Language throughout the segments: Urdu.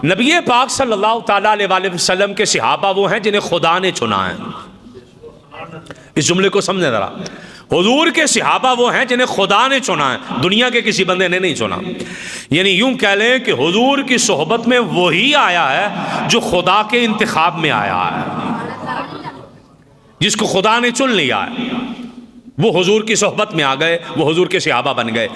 نبی پاک صلی اللہ تعالیٰ علیہ وسلم کے صحابہ وہ ہیں جنہیں خدا نے چنا ہے. اس جملے کو سمجھیں ذرا. حضور کے صحابہ وہ ہیں جنہیں خدا نے چنا ہے، دنیا کے کسی بندے نے نہیں چنا. یعنی یوں کہہ لیں کہ حضور کی صحبت میں وہی آیا ہے جو خدا کے انتخاب میں آیا ہے، جس کو خدا نے چن لیا ہے، وہ حضور کی صحبت میں آ گئے، وہ حضور کے صحابہ بن گئے.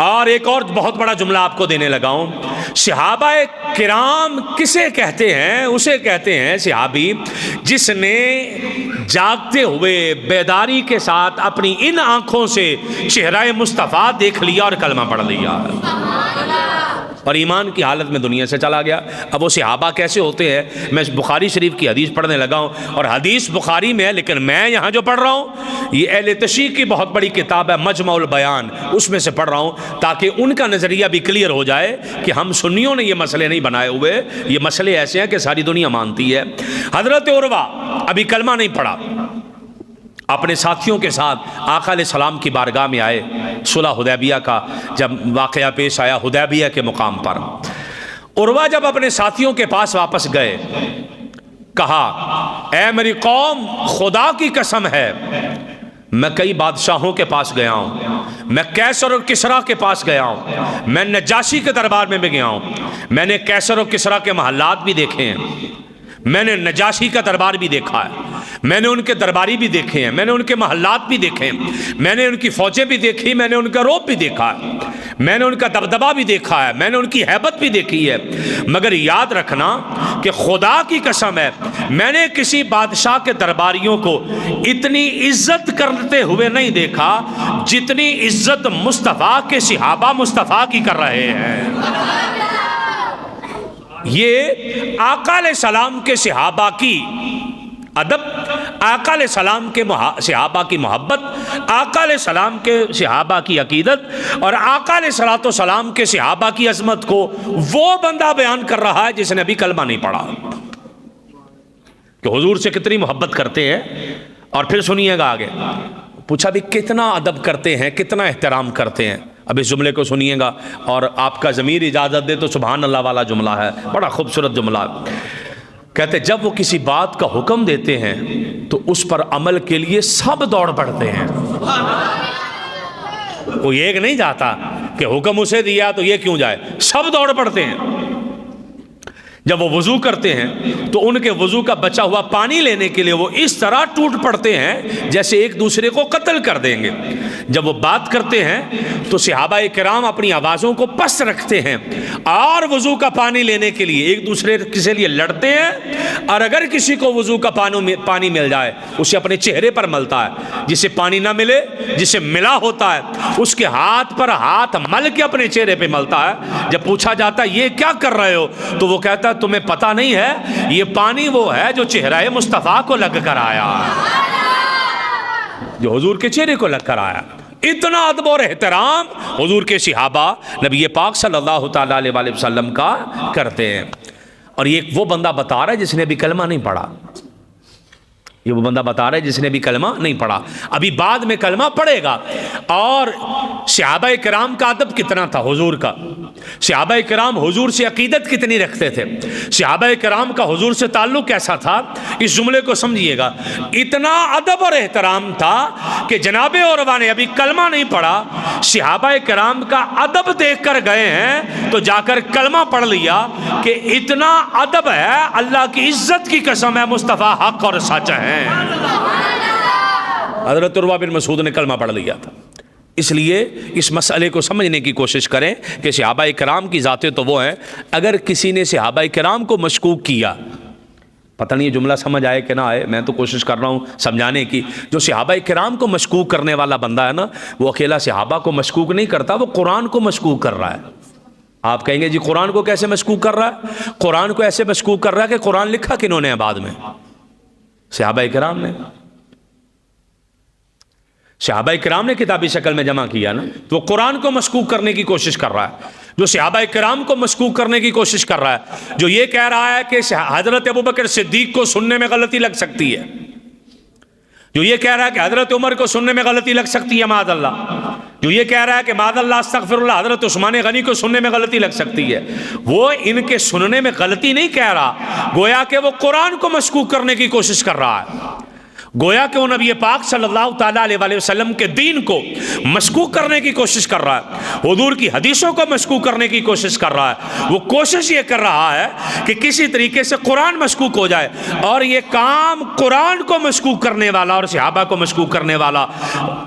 اور ایک اور بہت بڑا جملہ آپ کو دینے لگا ہوں. صحابہ کرام کسے کہتے ہیں؟ اسے کہتے ہیں صحابی جس نے جاگتے ہوئے بیداری کے ساتھ اپنی ان آنکھوں سے چہرہ مصطفیٰ دیکھ لیا اور کلمہ پڑھ لیا اور ایمان کی حالت میں دنیا سے چلا گیا. اب وہ صحابہ کیسے ہوتے ہیں؟ میں بخاری شریف کی حدیث پڑھنے لگا ہوں، اور حدیث بخاری میں ہے، لیکن میں یہاں جو پڑھ رہا ہوں یہ اہل تشیع کی بہت بڑی کتاب ہے مجمع البیان، اس میں سے پڑھ رہا ہوں تاکہ ان کا نظریہ بھی کلیئر ہو جائے کہ ہم سنیوں نے یہ مسئلے نہیں بنائے ہوئے، یہ مسئلے ایسے ہیں کہ ساری دنیا مانتی ہے. حضرت عروہ ابھی کلمہ نہیں پڑھا، اپنے ساتھیوں کے ساتھ آقا علیہ السلام کی بارگاہ میں آئے. صلح حدیبیہ کا جب واقعہ پیش آیا حدیبیہ کے مقام پر، عروہ جب اپنے ساتھیوں کے پاس واپس گئے، کہا اے میری قوم، خدا کی قسم ہے میں کئی بادشاہوں کے پاس گیا ہوں، میں کیسر اور کسریٰ کے پاس گیا ہوں، میں نجاشی کے دربار میں بھی گیا ہوں، میں نے کیسر اور کسریٰ کے محلات بھی دیکھے ہیں، میں نے نجاشی کا دربار بھی دیکھا ہے، میں نے ان کے درباری بھی دیکھے ہیں، میں نے ان کے محلات بھی دیکھے ہیں، میں نے ان کی فوجیں بھی دیکھی، میں نے ان کا رعب بھی دیکھا ہے، میں نے ان کا دبدبہ بھی دیکھا ہے، میں نے ان کی ہیبت بھی دیکھی ہے، مگر یاد رکھنا کہ خدا کی قسم ہے میں نے کسی بادشاہ کے درباریوں کو اتنی عزت کرتے ہوئے نہیں دیکھا جتنی عزت مصطفیٰ کے صحابہ مصطفیٰ کی کر رہے ہیں. یہ آقا علیہ السلام کے صحابہ کی ادب، آقا علیہ السلام کے صحابہ کی محبت، آقا علیہ السلام کے صحابہ کی عقیدت اور آقا علیہ السلام کے صحابہ کی عظمت کو وہ بندہ بیان کر رہا ہے جس نے ابھی کلمہ نہیں پڑھا، کہ حضور سے کتنی محبت کرتے ہیں. اور پھر سنیے گا آگے، پوچھا بھی کتنا ادب کرتے ہیں، کتنا احترام کرتے ہیں. اب اس جملے کو سنیے گا، اور آپ کا ضمیر اجازت دے تو سبحان اللہ والا جملہ ہے، بڑا خوبصورت جملہ. کہتے جب وہ کسی بات کا حکم دیتے ہیں تو اس پر عمل کے لیے سب دوڑ پڑتے ہیں. کوئی ایک نہیں جاتا کہ حکم اسے دیا تو یہ کیوں جائے، سب دوڑ پڑتے ہیں. جب وہ وضو کرتے ہیں تو ان کے وضو کا بچا ہوا پانی لینے کے لیے وہ اس طرح ٹوٹ پڑتے ہیں جیسے ایک دوسرے کو قتل کر دیں گے. جب وہ بات کرتے ہیں تو صحابہ کرام اپنی آوازوں کو پست رکھتے ہیں اور وضو کا پانی لینے کے لیے ایک دوسرے کے لیے لڑتے ہیں، اور اگر کسی کو وضو کا پانی مل جائے اسے اپنے چہرے پر ملتا ہے، جسے پانی نہ ملے جسے ملا ہوتا ہے اس کے ہاتھ پر ہاتھ مل کے اپنے چہرے پہ ملتا ہے. جب پوچھا جاتا ہے یہ کیا کر رہے ہو تو وہ کہتا ہے تمہیں پتہ نہیں ہے یہ پانی وہ ہے جو چہرہ مصطفیٰ کو لگ کر آیا، جو حضور کے چہرے کو لگ کر آیا. اتنا ادب اور احترام حضور کے صحابہ نبی پاک صلی اللہ تعالیٰ علیہ وآلہ وسلم کا کرتے ہیں. اور یہ وہ بندہ بتا رہا ہے جس نے بھی کلمہ نہیں پڑھا، یہ وہ بندہ بتا رہا ہے جس نے بھی کلمہ نہیں پڑھا، ابھی بعد میں کلمہ پڑھے گا. اور صحابہ کرام کا ادب کتنا تھا حضور کا، صحابہ کرام حضور سے عقیدت کتنی رکھتے تھے، صحابہ کرام کا حضور سے تعلق کیسا تھا. اس جملے کو سمجھیے گا، اتنا ادب اور احترام تھا کہ جناب عروہ نے ابھی کلمہ نہیں پڑھا، صحابہ کرام کا ادب دیکھ کر گئے ہیں تو جا کر کلمہ پڑھ لیا کہ اتنا ادب ہے، اللہ کی عزت کی قسم ہے مصطفیٰ حق اور سچ ہے. حضرت عروہ بن مسعود نے کلمہ پڑھ لیا تھا. اس لیے اس مسئلے کو سمجھنے کی کوشش کریں کہ صحابہ کرام کی ذاتیں تو وہ ہیں. اگر کسی نے صحابہ کرام کو مشکوک کیا، پتہ نہیں یہ جملہ سمجھ آئے کہ نہ آئے، میں تو کوشش کر رہا ہوں سمجھانے کی. جو صحابہ کرام کو مشکوک کرنے والا بندہ ہے نا، وہ اکیلا صحابہ کو مشکوک نہیں کرتا، وہ قرآن کو مشکوک کر رہا ہے. آپ کہیں گے جی قرآن کو کیسے مشکوک کر رہا ہے؟ قرآن کو ایسے مشکوک کر رہا ہے کہ قرآن لکھا کنہوں نے بعد میں؟ صحابہ کرام نے. صحابہ کرام نے کتابی شکل میں جمع کیا نا، تو وہ قرآن کو مشکوک کرنے کی کوشش کر رہا ہے. جو صحابہ کرام کو مشکوک کرنے کی کوشش کر رہا ہے، جو یہ کہہ رہا ہے کہ حضرت ابوبکر صدیق کو سننے میں غلطی لگ سکتی ہے، جو یہ کہہ رہا ہے کہ حضرت عمر کو سننے میں غلطی لگ سکتی ہے معاذ اللہ، جو یہ کہہ رہا ہے کہ معاذ اللہ استغفر اللہ حضرت عثمان غنی کو سننے میں غلطی لگ سکتی ہے، وہ ان کے سننے میں غلطی نہیں کہہ رہا، گویا کہ وہ قرآن کو مشکوک کرنے کی کوشش کر رہا ہے، گویا کہ وہ نبی پاک صلی اللہ تعالیٰ علیہ وسلم کے دین کو مشکوک کرنے کی کوشش کر رہا ہے، حضور کی حدیثوں کو مشکوک کرنے کی کوشش کر رہا ہے۔ وہ کوشش یہ کر رہا ہے کہ کسی طریقے سے قرآن مشکوک ہو جائے، اور یہ کام قرآن کو مشکوک کرنے والا اور صحابہ کو مشکوک کرنے والا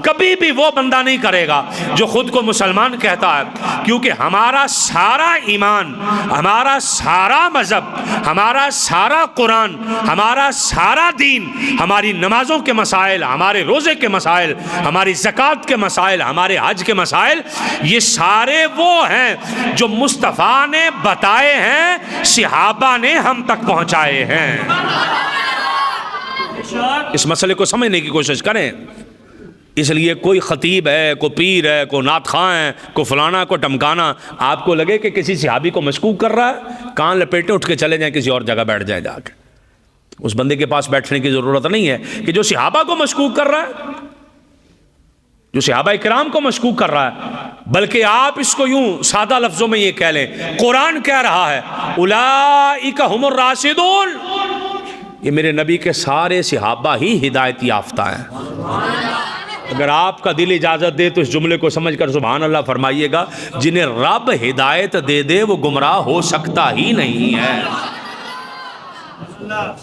کبھی بھی وہ بندہ نہیں کرے گا جو خود کو مسلمان کہتا ہے، کیونکہ ہمارا سارا ایمان، ہمارا سارا مذہب، ہمارا سارا قرآن، ہمارا سارا دین، ہماری نمازوں کے مسائل، ہمارے روزے کے مسائل، ہماری زکوٰۃ کے مسائل، ہمارے حج کے مسائل، یہ سارے وہ ہیں جو مصطفیٰ نے بتائے ہیں، صحابہ نے ہم تک پہنچائے ہیں۔ اس مسئلے کو سمجھنے کی کوشش کریں۔ اس لیے کوئی خطیب ہے، کوئی پیر ہے، کوئی نعت خواں ہے، کوئی فلانا، کوئی ٹمکانا آپ کو لگے کہ کسی صحابی کو مشکوک کر رہا ہے، کان لپیٹے اٹھ کے چلے جائیں، کسی اور جگہ بیٹھ جائیں جا کے۔ اس بندے کے پاس بیٹھنے کی ضرورت نہیں ہے کہ جو صحابہ کو مشکوک کر رہا ہے، جو صحابہ کرام کو مشکوک کر رہا ہے، بلکہ آپ اس کو یوں سادہ لفظوں میں یہ کہہ لیں، قرآن کہہ رہا ہے اولئک ھم الراشدون، یہ میرے نبی کے سارے صحابہ ہی ہدایت یافتہ ہیں۔ اگر آپ کا دل اجازت دے تو اس جملے کو سمجھ کر سبحان اللہ فرمائیے گا، جنہیں رب ہدایت دے دے وہ گمراہ ہو سکتا ہی نہیں ہے۔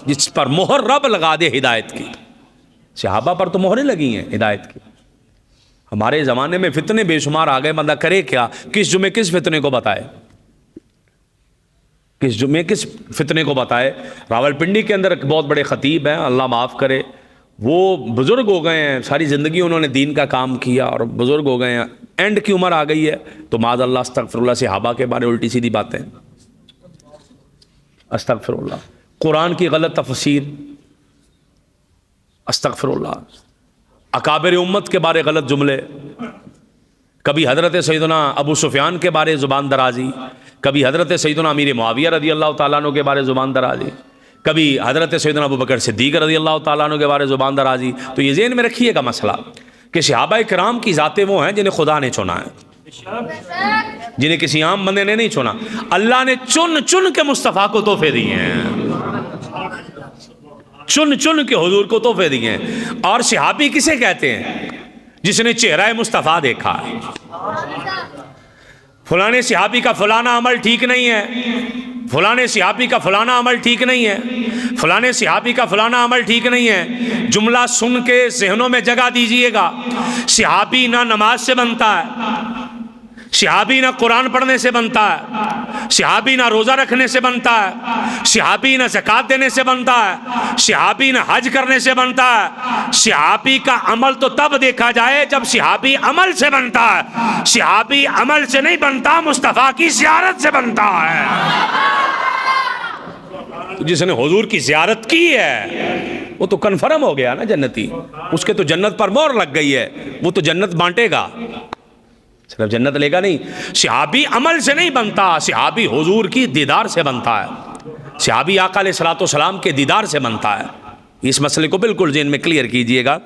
جس پر مہر رب لگا دے ہدایت کی، صحابہ پر تو مہریں لگی ہیں ہدایت کی۔ ہمارے زمانے میں فتنے بے شمار آ گئے، بندہ کرے کیا؟ کس جمعے کس فتنے کو بتائے، کس جمعے کس فتنے کو بتائے؟ راولپنڈی کے اندر ایک بہت بڑے خطیب ہیں، اللہ معاف کرے، وہ بزرگ ہو گئے ہیں، ساری زندگی انہوں نے دین کا کام کیا اور بزرگ ہو گئے ہیں، اینڈ کی عمر آ گئی ہے، تو معاذ اللہ استغفر اللہ صحابہ کے بارے الٹی سیدھی باتیں، استغفر اللہ، قرآن کی غلط تفسیر، استغفر اللہ، اکابر امت کے بارے غلط جملے، کبھی حضرت سیدنا ابو سفیان کے بارے زبان درازی، کبھی حضرت سیدنا امیر معاویہ رضی اللہ تعالیٰ عنہ کے بارے زبان درازی، کبھی حضرت سیدنا ابو بکر صدیق رضی اللہ تعالیٰ عنہ کے بارے زبان درازی۔ تو یہ ذہن میں رکھیے گا مسئلہ کہ صحابہ کرام کی ذاتیں وہ ہیں جنہیں خدا نے چنا ہے، جنہیں کسی عام بندے نے نہیں چنا، اللہ نے چن چن کے مصطفیٰ کو تحفے دیے ہیں، چن چن کے حضور کو تحفے دیے ہیں۔ اور صحابی کسے کہتے ہیں؟ جس نے چہرہ مصطفیٰ دیکھا ہے۔ فلانے صحابی کا فلانا عمل ٹھیک نہیں ہے، فلانے صحابی کا فلانا عمل ٹھیک نہیں ہے، فلانے صحابی کا فلانا عمل ٹھیک نہیں ہے، جملہ سن کے ذہنوں میں جگہ دیجئے گا۔ صحابی نہ نماز سے بنتا ہے، صحابی نہ قرآن پڑھنے سے بنتا ہے، صحابی نہ روزہ رکھنے سے بنتا ہے، صحابی نہ زکوٰۃ دینے سے بنتا ہے، صحابی نہ حج کرنے سے بنتا ہے۔ صحابی کا عمل تو تب دیکھا جائے جب صحابی عمل سے بنتا ہے، صحابی عمل سے نہیں بنتا، مصطفیٰ کی زیارت سے بنتا ہے۔ جس نے حضور کی زیارت کی ہے وہ تو کنفرم ہو گیا نا جنتی، اس کے تو جنت پر مہر لگ گئی ہے، وہ تو جنت بانٹے گا، صرف جنت لے گا نہیں۔ صحابی عمل سے نہیں بنتا، صحابی حضور کی دیدار سے بنتا ہے، صحابی آقا علیہ الصلوۃ والسلام کے دیدار سے بنتا ہے۔ اس مسئلے کو بالکل ذہن میں کلیئر کیجئے گا۔